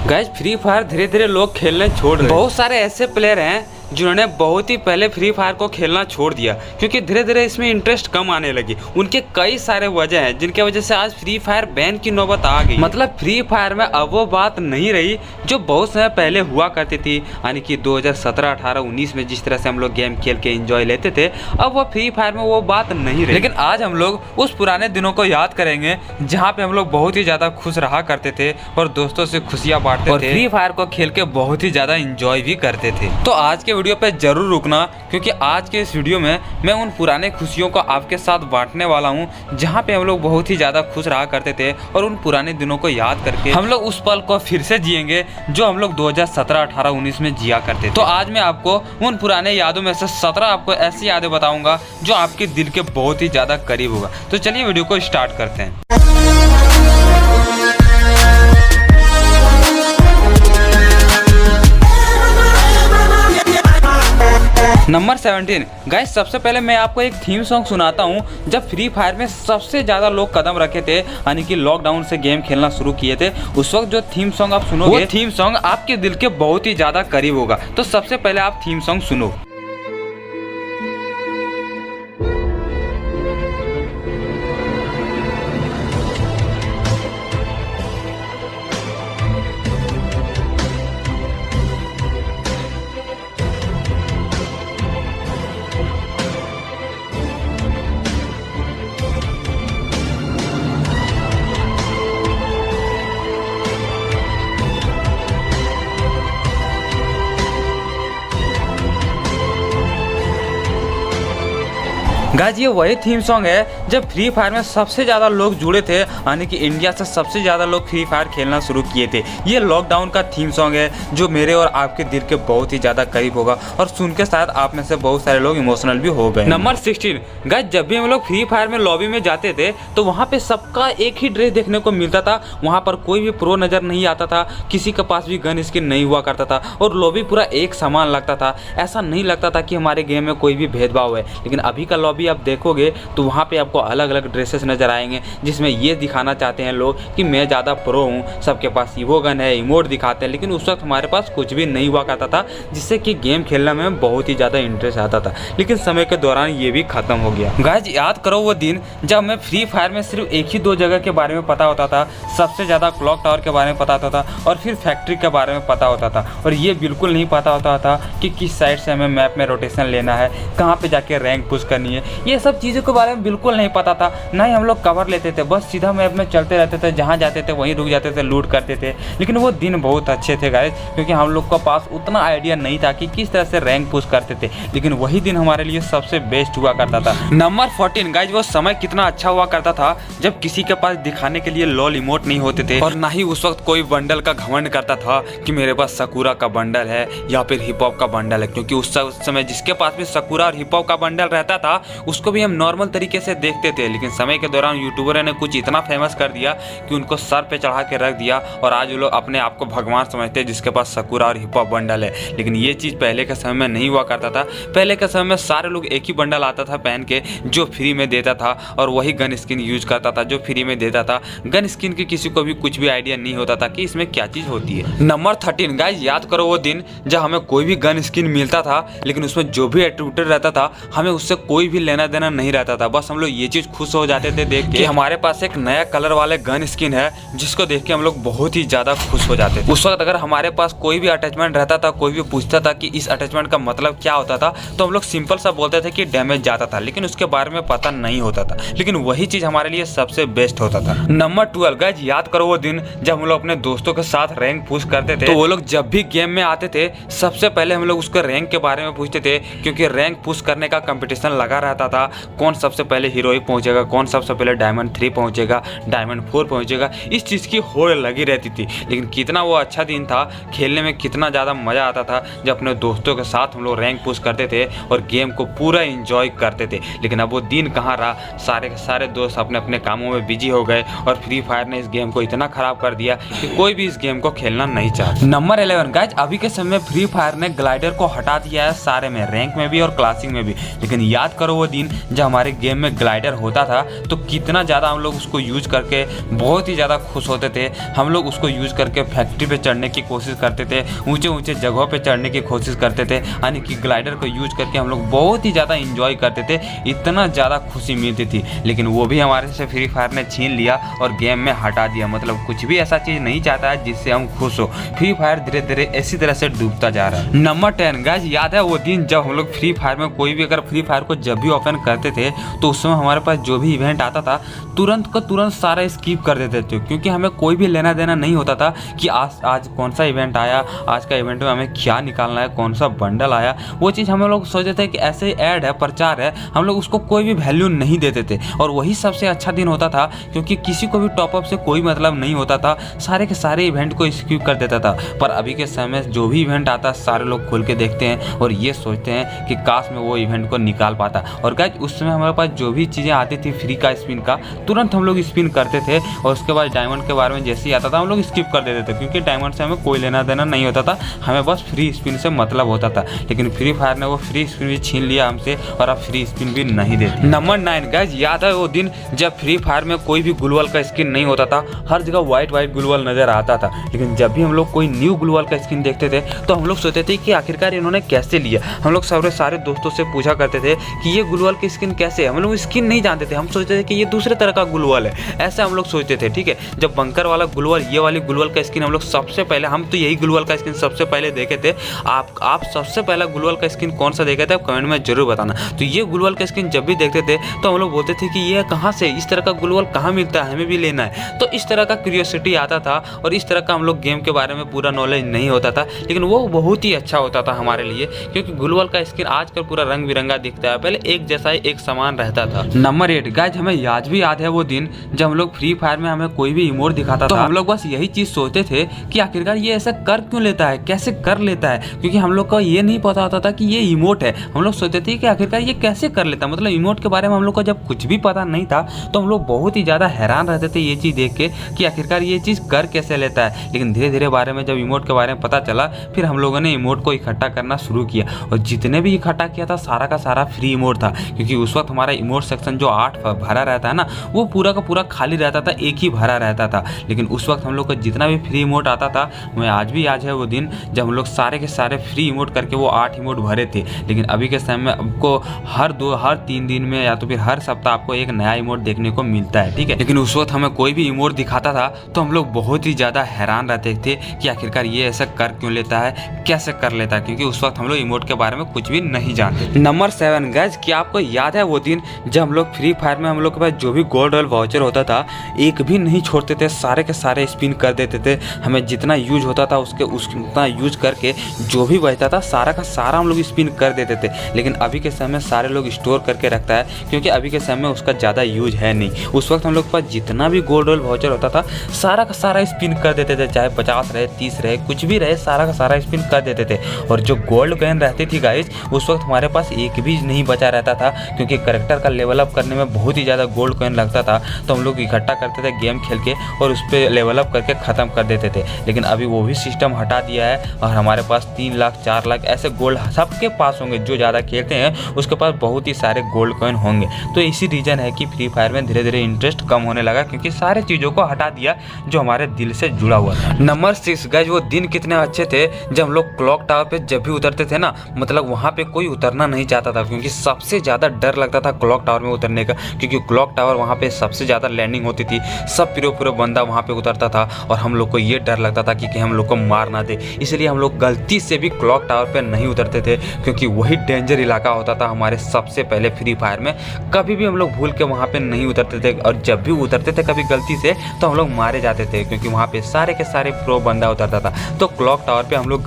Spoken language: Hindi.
गाइस फ्री फायर धीरे धीरे लोग खेलने छोड़ रहे हैं। बहुत सारे ऐसे प्लेयर हैं जिन्होंने बहुत ही पहले फ्री फायर को खेलना छोड़ दिया क्योंकि धीरे धीरे इसमें इंटरेस्ट कम आने लगी। उनके कई सारे वजह हैं जिनके वजह से आज फ्री फायर बैन की नौबत आ गई। मतलब फ्री फायर में अब वो बात नहीं रही जो बहुत समय पहले हुआ करती थी, यानी कि 2017, 18, 19 में जिस तरह से हम लोग गेम खेल के एंजॉय लेते थे, अब वो फ्री फायर में वो बात नहीं रही। लेकिन आज हम लोग उस पुराने दिनों को याद करेंगे जहाँ पे हम लोग बहुत ही ज्यादा खुश रहा करते थे और दोस्तों से खुशियाँ बांटते थे, फ्री फायर को खेल के बहुत ही ज्यादा इंजॉय भी करते थे। तो आज के वीडियो पे जरूर रुकना क्योंकि आज के इस वीडियो में मैं उन पुराने खुशियों को आपके साथ बांटने वाला हूं जहां पे हम लोग बहुत ही ज्यादा खुश रहा करते थे और उन पुराने दिनों को याद करके हम लोग उस पल को फिर से जिएंगे जो हम लोग 2017, 18, 19 में जिया करते थे। तो आज मैं आपको उन पुराने यादों में से 17 आपको ऐसी यादें बताऊंगा जो आपके दिल के बहुत ही ज्यादा करीब होगा। तो चलिए वीडियो को स्टार्ट करते हैं। नंबर 17 गाइस, सबसे पहले मैं आपको एक थीम सॉन्ग सुनाता हूं। जब फ्री फायर में सबसे ज़्यादा लोग कदम रखे थे, यानी कि लॉकडाउन से गेम खेलना शुरू किए थे, उस वक्त जो थीम सॉन्ग आप सुनोगे, वो थीम सॉन्ग आपके दिल के बहुत ही ज़्यादा करीब होगा। तो सबसे पहले आप थीम सॉन्ग सुनो। गाइस ये वही थीम सॉन्ग है जब फ्री फायर में सबसे ज़्यादा लोग जुड़े थे, यानी कि इंडिया से सबसे ज़्यादा लोग फ्री फायर खेलना शुरू किए थे। ये लॉकडाउन का थीम सॉन्ग है जो मेरे और आपके दिल के बहुत ही ज़्यादा करीब होगा और सुन के शायद आप में से बहुत सारे लोग इमोशनल भी हो गए। नंबर 16 गाइस, जब भी हम लोग फ्री फायर में लॉबी में जाते थे तो वहाँ पे सबका एक ही ड्रेस देखने को मिलता था। वहाँ पर कोई भी प्रो नज़र नहीं आता था, किसी के पास भी गन स्किन नहीं हुआ करता था और लॉबी पूरा एक समान लगता था। ऐसा नहीं लगता था कि हमारे गेम में कोई भी भेदभाव है। लेकिन अभी का लॉबी आप देखोगे तो वहाँ पे आपको अलग अलग ड्रेसेस नजर आएंगे जिसमें ये दिखाना चाहते हैं लोग कि मैं ज़्यादा प्रो हूँ, सबके पास ईवो गन है, इमोट दिखाते हैं। लेकिन उस वक्त हमारे पास कुछ भी नहीं हुआ करता था जिससे कि गेम खेलने में बहुत ही ज़्यादा इंटरेस्ट आता था। लेकिन समय के दौरान ये भी खत्म हो गया। गाइस याद करो वो दिन जब हमें फ्री फायर में सिर्फ एक ही दो जगह के बारे में पता होता था। सबसे ज़्यादा क्लॉक टावर के बारे में पता होता था और फिर फैक्ट्री के बारे में पता होता था। और ये बिल्कुल नहीं पता होता था कि किस साइड से हमें मैप में रोटेशन लेना है, कहाँ पर जाके रैंक पुश करनी है। ये सब चीज़ों के बारे में बिल्कुल नहीं पता था। ना ही हम लोग कवर लेते थे, बस सीधा मैप में चलते रहते थे, जहाँ जाते थे वहीं रुक जाते थे, लूट करते थे। लेकिन वो दिन बहुत अच्छे थे गाइस क्योंकि हम लोग के पास उतना आइडिया नहीं था कि किस तरह से रैंक पुश करते थे। लेकिन वही दिन हमारे लिए सबसे बेस्ट हुआ करता था। नंबर 14 गाइस, वो समय कितना अच्छा हुआ करता था जब किसी के पास दिखाने के लिए लॉल इमोट नहीं होते थे और ना ही उस वक्त कोई बंडल का घमंड करता था कि मेरे पास सकूरा का बंडल है या फिर हिप हॉप का बंडल है। क्योंकि उस समय जिसके पास भी सकूरा और हिप हॉप का बंडल रहता था उसको भी हम नॉर्मल तरीके से देखते थे। लेकिन समय के दौरान यूट्यूबर ने कुछ इतना फेमस कर दिया कि उनको सर पे चढ़ा के रख दिया और आज वो लोग अपने आप को भगवान समझते हैं जिसके पास सकूरा और हिप हॉप बंडल है। लेकिन ये चीज़ पहले के समय में नहीं हुआ करता था। पहले के समय में सारे लोग एक ही बंडल आता था पहन के जो फ्री में देता था और वही गन स्किन यूज करता था जो फ्री में देता था। गन स्किन की किसी को भी कुछ भी आइडिया नहीं होता था कि इसमें क्या चीज़ होती है। नंबर 13 गाइस, याद करो वो दिन जब हमें कोई भी गन स्किन मिलता था लेकिन उसमें जो भी एट्रीब्यूट रहता था हमें उससे कोई भी लेना देना नहीं रहता था। बस हम लोग ये चीज़ खुश हो जाते थे देख के हमारे पास एक नया कलर वाले गन स्किन है जिसको देख के हम लोग बहुत ही ज़्यादा खुश हो जाते थे। उस वक्त अगर हमारे पास कोई भी अटैचमेंट रहता था, कोई भी पूछता था कि इस अटैचमेंट का मतलब क्या होता था, तो हम लोग सिंपल सा बोलते थे कि डैमेज जाता था। लेकिन उसके बारे में पता नहीं होता था। लेकिन वही चीज़ हमारे लिए सबसे बेस्ट होता था। नंबर 12 गाइस, याद करो वो दिन जब हम लोग अपने दोस्तों के साथ रैंक पुश करते थे। तो वो लोग जब भी गेम में आते थे सबसे पहले हम लोग उसके रैंक के बारे में पूछते थे क्योंकि रैंक पुश करने का कंपटीशन लगा रहता था। कौन सबसे पहले हीरोइक पहुंचेगा, कौन सबसे पहले डायमंड 3 पहुंचेगा, डायमंड 4 पहुंचेगा। इस चीज़ की होड़ लगी रहती थी। लेकिन कितना वो अच्छा दिन था, खेलने में कितना ज़्यादा मज़ा आता था जब अपने दोस्तों के साथ हम लोग रैंक पुश करते थे और गेम को पूरा इंजॉय करते थे। लेकिन अब वो दिन कहाँ रहा। सारे के सारे दोस्त अपने अपने कामों में बिजी हो गए और फ्री फायर ने इस गेम को इतना ख़राब कर दिया कि कोई भी इस गेम को खेलना नहीं चाहता। नंबर 11 गाइस, अभी के समय फ्री फायर ने ग्लाइडर को हटा दिया है सारे में, रैंक में भी और क्लासिक में भी। लेकिन याद करो वो दिन जब हमारे गेम में ग्लाइडर होता था तो कितना ज़्यादा हम लोग उसको यूज करके बहुत ही ज़्यादा खुश होते थे। हम लोग उसको यूज करके फैक्ट्री पे चढ़ने की कोशिश करते थे, ऊंचे ऊंचे जगहों पे चढ़ने की कोशिश करते थे, यानी कि ग्लाइडर को यूज करके हम लोग बहुत ही ज़्यादा इंजॉय करते थे, इतना ज़्यादा खुशी मिलती थी। लेकिन वो भी हमारे से फ्री फायर ने छीन लिया और गेम में हटा दिया। मतलब कुछ भी ऐसा चीज़ नहीं चाहता है जिससे हम खुश हो। फ्री फायर धीरे धीरे इसी तरह से डूबता जा रहा है। नंबर 10 गाइस, याद है वो दिन जब हम लोग फ्री फायर में कोई भी अगर फ्री फायर को जब भी ओपन करते थे तो उस समय हमारे पास जो भी इवेंट आता था तुरंत का तुरंत सारा स्किप कर देते थे, क्योंकि हमें कोई भी लेना देना नहीं होता था कि आज कौन सा इवेंट आया, आज का इवेंट में हमें क्या निकालना है, कौन सा बंडल आया। वो चीज़ हम लोग सोचते थे कि ऐसे ऐड है, प्रचार है, हम लोग उसको कोई भी वैल्यू नहीं देते थे। और वही सबसे अच्छा दिन होता था, क्योंकि किसी को भी टॉपअप से कोई मतलब नहीं होता था, सारे के सारे इवेंट को स्किप कर देता था। पर अभी के समय जो भी इवेंट आता है सारे लोग खोल के देखते हैं और ये सोचते हैं कि काश में वो इवेंट को निकाल पाता। और गाइस उस समय हमारे पास जो भी चीज़ें आती थी फ्री का स्पिन का, तुरंत हम लोग स्पिन करते थे और उसके बाद डायमंड के बारे में जैसे ही आता था हम लोग स्किप कर देते थे, क्योंकि डायमंड से हमें कोई लेना देना नहीं होता था, हमें बस फ्री स्पिन से मतलब होता था। लेकिन फ्री फायर ने वो फ्री स्पिन भी छीन लिया हमसे और अब फ्री स्पिन भी नहीं देती। नंबर 9 गाइस, याद है वो दिन जब फ्री फायर में कोई भी ग्लूवाल का स्किन नहीं होता था, हर जगह व्हाइट ग्लूवाल नजर आता था। लेकिन जब भी हम लोग कोई न्यू ग्लूवाल का स्किन देखते थे तो हम लोग सोचते थे कि आखिरकार इन्होंने कैसे लिया। हम लोग सारे दोस्तों से पूछा करते थे कि ये ग्लूवाल की स्किन कैसे है। हम लोग स्किन नहीं जानते थे, हम सोचते थे कि ये दूसरे तरह का ग्लूवाल है, ऐसा हम लोग सोचते थे। ठीक है, जब बंकर वाला ग्लूवाल, ये वाली ग्लूवाल का स्किन हम लोग सबसे पहले, हम तो यही ग्लूवाल का स्किन सबसे पहले देखे थे। आप सबसे पहला ग्लूवाल का स्किन कौन सा देखे थे आप कमेंट में जरूर बताना। तो ये ग्लूवाल का स्किन जब भी देखते थे तो हम लोग बोलते थे कि ये कहाँ से, इस तरह का ग्लूवाल कहाँ मिलता है, हमें भी लेना है। तो इस तरह का क्यूरियोसिटी आता था और इस तरह का हम लोग गेम के बारे में पूरा नॉलेज नहीं होता था, लेकिन वो बहुत ही अच्छा होता था हमारे लिए, क्योंकि ग्लूवाल का स्किन आजकल पूरा रंग बिरंगा दिखता है, पहले एक जैसा ही एक समान रहता था। नंबर 8 गाइस, हमें आज भी याद है वो दिन जब हम लोग फ्री फायर में हमें कोई भी इमोट दिखाता था, हम लोग बस यही चीज सोचते थे कि आखिरकार ये ऐसा कर क्यों लेता है, कैसे कर लेता है, क्योंकि हम लोग को ये नहीं पता होता था कि ये इमोट है। हम लोग सोचते थे कि आखिरकार ये कैसे कर लेता है, मतलब इमोट के बारे में हम लोग को जब कुछ भी पता नहीं था तो हम लोग बहुत ही ज्यादा हैरान रहते थे ये चीज देख के कि आखिरकार ये चीज कर कैसे लेता है। लेकिन धीरे धीरे बारे में जब इमोट के बारे में पता चला, फिर हम लोगों ने इमोट को इकट्ठा करना शुरू किया और जितने भी इकट्ठा किया था सारा का सारा फ्री इमोट था, क्योंकि उस वक्त हमारा इमोट सेक्शन जो 8 भरा रहता है ना, वो पूरा का पूरा खाली रहता था, एक ही भरा रहता था। लेकिन उस वक्त हम लोग को जितना भी फ्री इमोट आता था, हमें आज भी याद है वो दिन जब हम लोग सारे के सारे फ्री इमोट करके वो 8 इमोट भरे थे। लेकिन अभी के समय में आपको हर 3 दिन में या तो फिर हर सप्ताह आपको एक नया इमोट देखने को मिलता है। ठीक है, लेकिन उस वक्त हमें कोई भी इमोट दिखाता था तो हम लोग बहुत ही ज़्यादा हैरान रहते थे कि आखिरकार ये ऐसा कर क्यों लेता है, कैसे कर लेता है, क्योंकि उस वक्त हम लोग इमोट के बारे में कुछ भी नहीं जानते। नंबर 7 गाइस, क्या आपको याद है वो दिन जब हम लोग फ्री फायर में हम लोग के पास जो भी गोल्ड रॉयल वाउचर होता था एक भी नहीं छोड़ते थे, सारे के सारे स्पिन कर देते थे। हमें जितना यूज होता था उतना यूज करके जो भी बचता था सारा का सारा हम लोग स्पिन कर देते थे। लेकिन अभी के समय सारे लोग स्टोर करके रखता है, क्योंकि अभी के समय उसका ज़्यादा यूज है नहीं। उस वक्त हम लोग के पास जितना भी गोल्ड रॉयल वाउचर होता था सारा का सारा स्पिन कर देते थे, चाहे 50 रहे 30 रहे कुछ भी रहे, सारा का सारा स्पिन कर देते थे। और जो गोल्ड कॉइन रहती थी गाइस, उस वक्त हमारे पास एक भी नहीं बचा रहता था, क्योंकि करेक्टर का लेवल अप करने में बहुत ही ज़्यादा गोल्ड कॉइन लगता था। तो हम लोग इकट्ठा करते थे गेम खेल के और उस पर लेवल अप करके ख़त्म कर देते थे। लेकिन अभी वो भी सिस्टम हटा दिया है और हमारे पास 3 लाख 4 लाख ऐसे गोल्ड सबके पास होंगे। जो ज़्यादा खेलते हैं उसके पास बहुत ही सारे गोल्ड कॉइन होंगे। तो इसी रीज़न है कि फ्री फायर में धीरे धीरे इंटरेस्ट कम होने लगा, क्योंकि सारे चीज़ों को हटा दिया जो हमारे दिल से जुड़ा हुआ था। नंबर 6 गाइस, वो दिन कितने अच्छे थे जब हम लोग क्लॉक टावर पे जब भी उतरते थे ना, मतलब वहाँ पे कोई उतरना नहीं चाहता था, क्योंकि सबसे ज़्यादा डर लगता था क्लॉक टावर में उतरने का, क्योंकि क्लॉक टावर वहाँ पे सबसे ज़्यादा लैंडिंग होती थी, सब पूरे बंदा वहाँ पे उतरता था और हम लोग को ये डर लगता था कि हम लोग को मार ना दे। इसलिए हम लोग गलती से भी क्लॉक टावर पे नहीं उतरते थे, क्योंकि वही डेंजर इलाका होता था हमारे सबसे पहले फ्री फायर में। कभी भी हम लोग भूल के वहाँ पे नहीं उतरते थे, और जब भी उतरते थे कभी गलती से तो हम लोग मारे जाते थे, क्योंकि वहाँ पे सारे के सारे प्रो बंदा उतरता था। तो क्लॉक टावर पे हम लोग